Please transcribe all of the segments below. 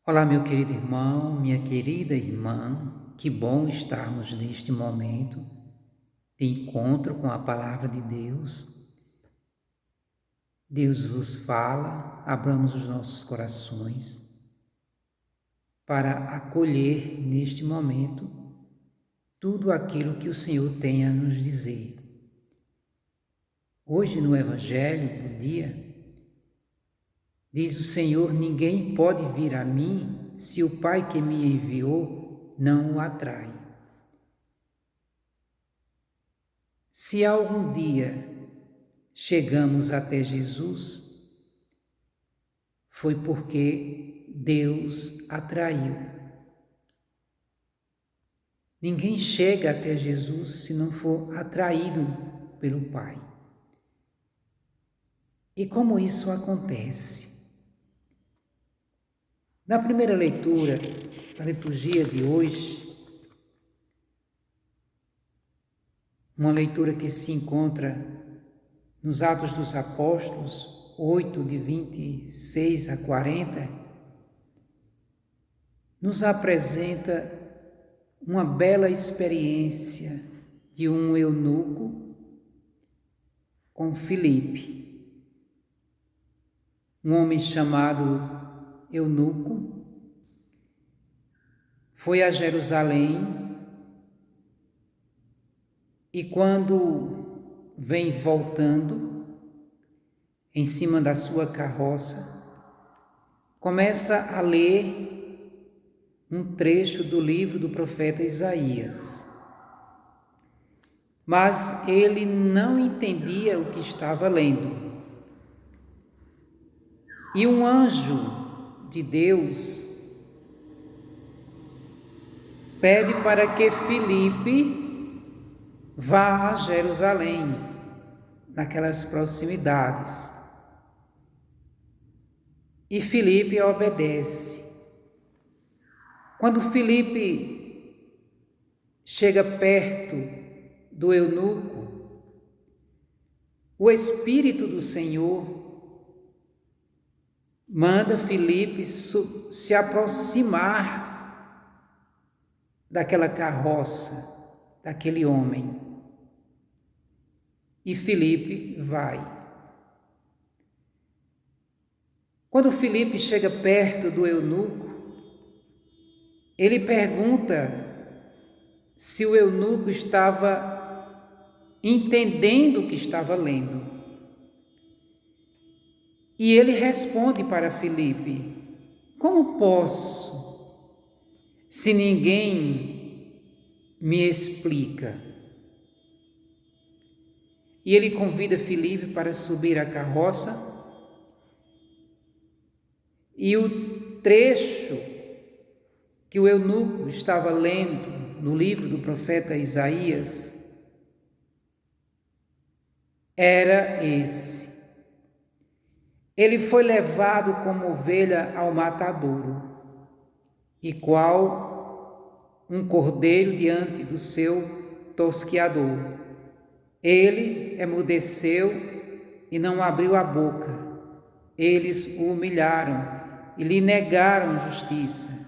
Olá, meu querido irmão, minha querida irmã, que bom estarmos neste momento de encontro com a Palavra de Deus. Deus vos fala, abramos os nossos corações para acolher neste momento tudo aquilo que o Senhor tem a nos dizer. Hoje no Evangelho do dia, diz o Senhor: ninguém pode vir a mim se o Pai que me enviou não o atrai. Se algum dia chegamos até Jesus, foi porque Deus atraiu. Ninguém chega até Jesus se não for atraído pelo Pai. E como isso acontece? Na primeira leitura da liturgia de hoje, uma leitura que se encontra nos Atos dos Apóstolos 8, de 26 a 40, nos apresenta uma bela experiência de um eunuco com Filipe, um homem chamado eunuco, foi a Jerusalém e quando vem voltando em cima da sua carroça, começa a ler um trecho do livro do profeta Isaías. Mas ele não entendia o que estava lendo. E um anjo de Deus pede para que Filipe vá a Jerusalém, naquelas proximidades. E Filipe obedece. Quando Filipe chega perto do eunuco, o Espírito do Senhor manda Filipe se aproximar daquela carroça, daquele homem. E Filipe vai. Quando Filipe chega perto do eunuco, ele pergunta se o eunuco estava entendendo o que estava lendo. E ele responde para Filipe: como posso, se ninguém me explica? E ele convida Filipe para subir a carroça, e o trecho que o eunuco estava lendo no livro do profeta Isaías era esse: ele foi levado como ovelha ao matadouro, e qual um cordeiro diante do seu tosquiador. Ele emudeceu e não abriu a boca. Eles o humilharam e lhe negaram justiça.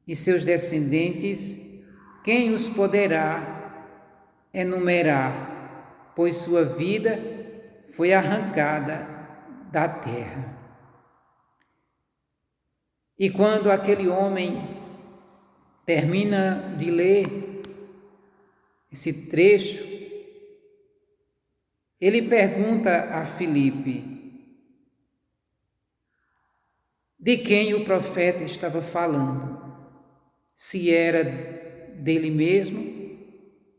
E seus descendentes, quem os poderá enumerar? Pois sua vida foi arrancada da terra. E quando aquele homem termina de ler esse trecho, ele pergunta a Filipe de quem o profeta estava falando, se era dele mesmo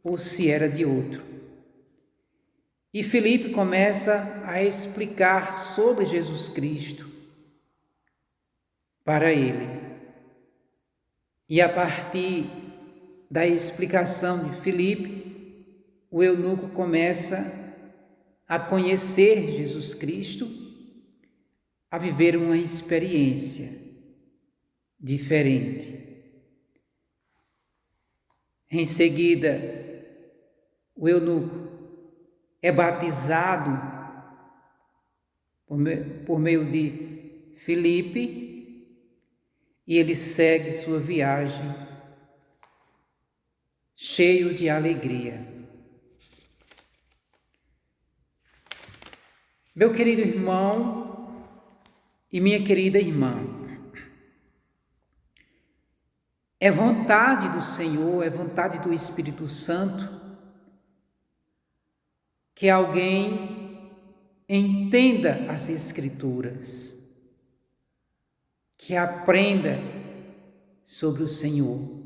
ou se era de outro. E Filipe começa a explicar sobre Jesus Cristo para ele. E a partir da explicação de Filipe, o eunuco começa a conhecer Jesus Cristo, a viver uma experiência diferente. Em seguida, o eunuco é batizado por meio de Filipe, e ele segue sua viagem cheio de alegria. Meu querido irmão e minha querida irmã, é vontade do Senhor, é vontade do Espírito Santo que alguém entenda as Escrituras, que aprenda sobre o Senhor.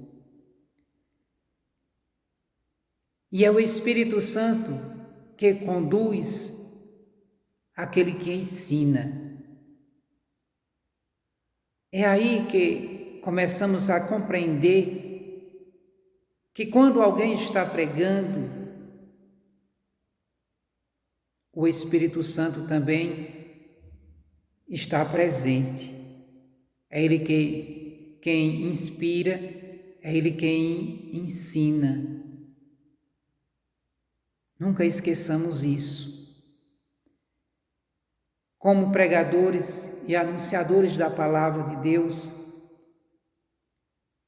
E é o Espírito Santo que conduz aquele que ensina. É aí que começamos a compreender que quando alguém está pregando, o Espírito Santo também está presente. É Ele quem inspira, é Ele quem ensina. Nunca esqueçamos isso. Como pregadores e anunciadores da palavra de Deus,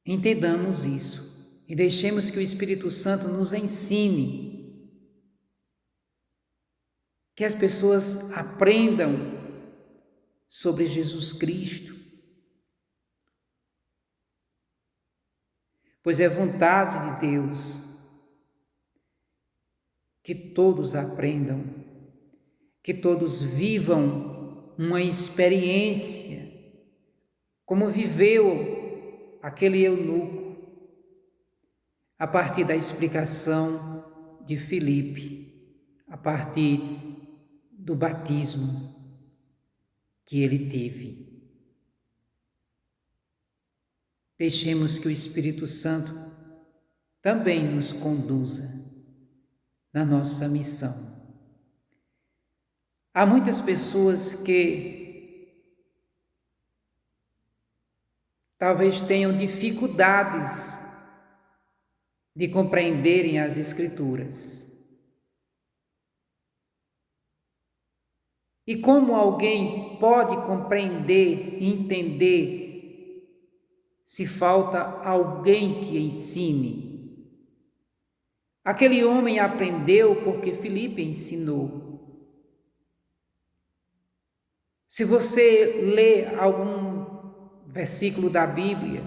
entendamos isso e deixemos que o Espírito Santo nos ensine, que as pessoas aprendam sobre Jesus Cristo, pois é vontade de Deus que todos aprendam, que todos vivam uma experiência como viveu aquele eunuco, a partir da explicação de Filipe, a partir do batismo que ele teve. Deixemos que o Espírito Santo também nos conduza na nossa missão. Há muitas pessoas que talvez tenham dificuldades de compreenderem as Escrituras. E como alguém pode compreender e entender se falta alguém que ensine? Aquele homem aprendeu porque Filipe ensinou. Se você lê algum versículo da Bíblia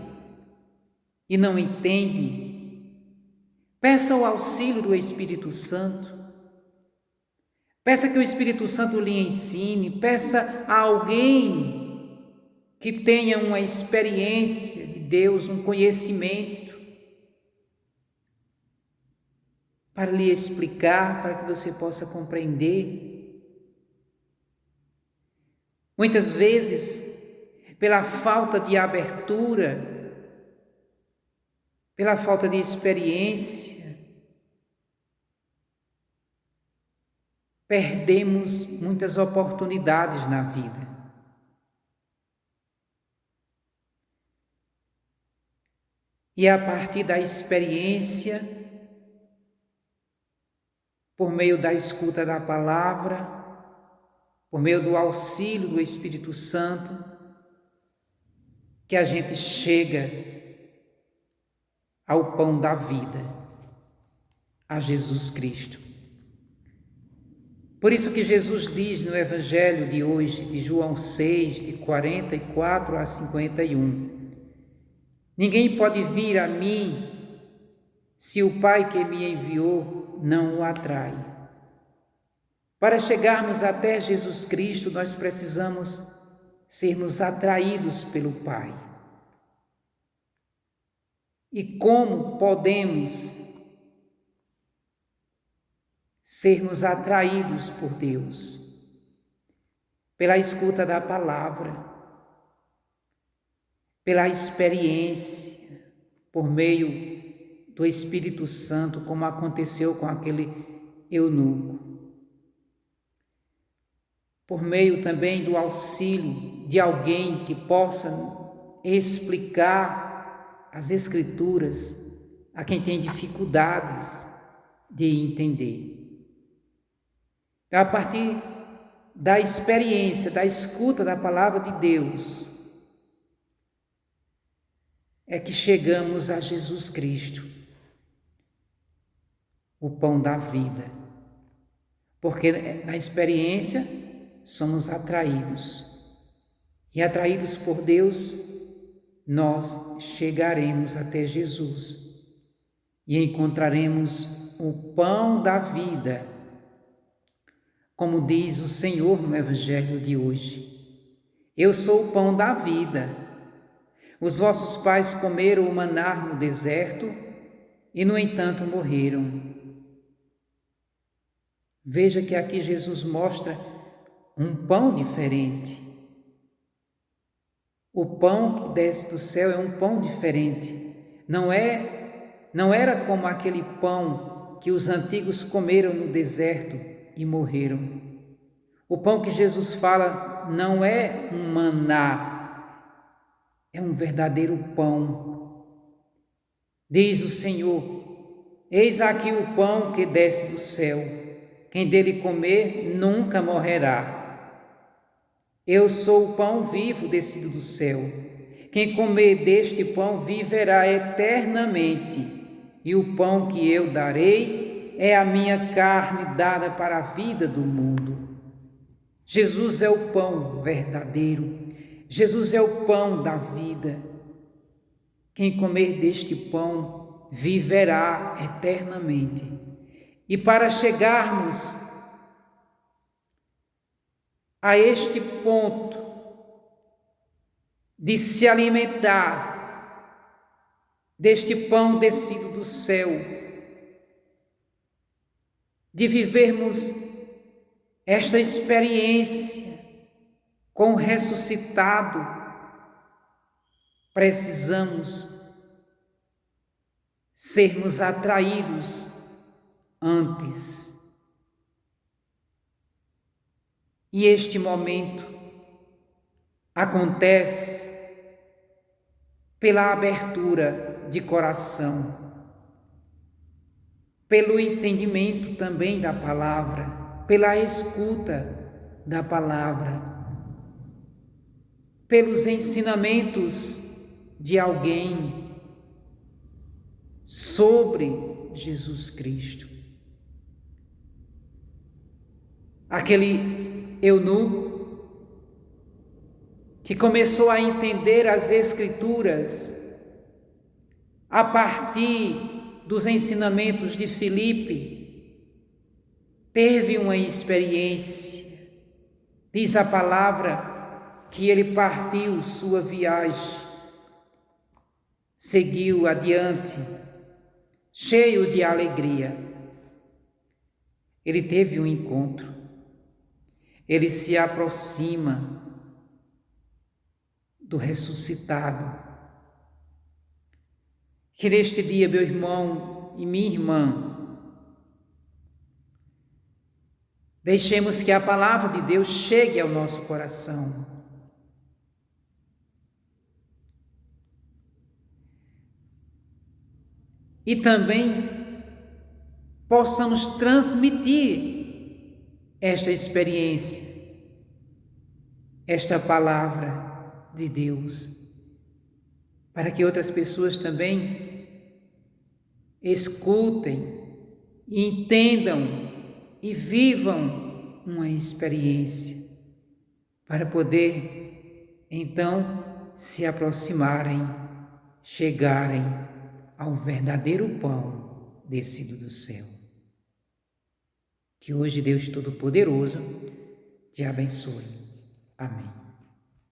e não entende, peça o auxílio do Espírito Santo. Peça que o Espírito Santo lhe ensine, peça a alguém que tenha uma experiência de Deus, um conhecimento, para lhe explicar, para que você possa compreender. Muitas vezes, pela falta de abertura, pela falta de experiência, perdemos muitas oportunidades na vida. E a partir da experiência, por meio da escuta da palavra, por meio do auxílio do Espírito Santo, que a gente chega ao pão da vida, a Jesus Cristo. Por isso que Jesus diz no Evangelho de hoje, de João 6, de 44 a 51, ninguém pode vir a mim se o Pai que me enviou não o atrai. Para chegarmos até Jesus Cristo, nós precisamos sermos atraídos pelo Pai. E como podemos sermos atraídos por Deus? Pela escuta da palavra, pela experiência, por meio do Espírito Santo, como aconteceu com aquele eunuco. Por meio também do auxílio de alguém que possa explicar as Escrituras a quem tem dificuldades de entender. A partir da experiência, da escuta da palavra de Deus, é que chegamos a Jesus Cristo, o pão da vida. Porque na experiência somos atraídos. E atraídos por Deus, nós chegaremos até Jesus e encontraremos o pão da vida, como diz o Senhor no Evangelho de hoje. Eu sou o pão da vida. Os vossos pais comeram o maná no deserto e, no entanto, morreram. Veja que aqui Jesus mostra um pão diferente. O pão que desce do céu é um pão diferente. Não era como aquele pão que os antigos comeram no deserto e morreram. O pão que Jesus fala não é um maná, é um verdadeiro pão. Diz o Senhor: eis aqui o pão que desce do céu. Quem dele comer nunca morrerá. Eu sou o pão vivo descido do céu. Quem comer deste pão viverá eternamente. E o pão que eu darei é a minha carne dada para a vida do mundo. Jesus é o pão verdadeiro. Jesus é o pão da vida. Quem comer deste pão viverá eternamente. E para chegarmos a este ponto de se alimentar deste pão descido do céu, de vivermos esta experiência com o ressuscitado, precisamos sermos atraídos antes. E este momento acontece pela abertura de coração, pelo entendimento também da palavra, pela escuta da palavra, pelos ensinamentos de alguém sobre Jesus Cristo. Aquele eunuco que começou a entender as Escrituras a partir dos ensinamentos de Filipe, teve uma experiência. Diz a palavra que ele partiu sua viagem, seguiu adiante, cheio de alegria. Ele teve um encontro. Ele se aproxima do ressuscitado. Que neste dia, meu irmão e minha irmã, deixemos que a palavra de Deus chegue ao nosso coração. E também possamos transmitir esta experiência, esta palavra de Deus, para que outras pessoas também escutem, entendam e vivam uma experiência, para poder então se aproximarem, chegarem ao verdadeiro pão descido do céu. Que hoje Deus Todo-Poderoso te abençoe. Amém.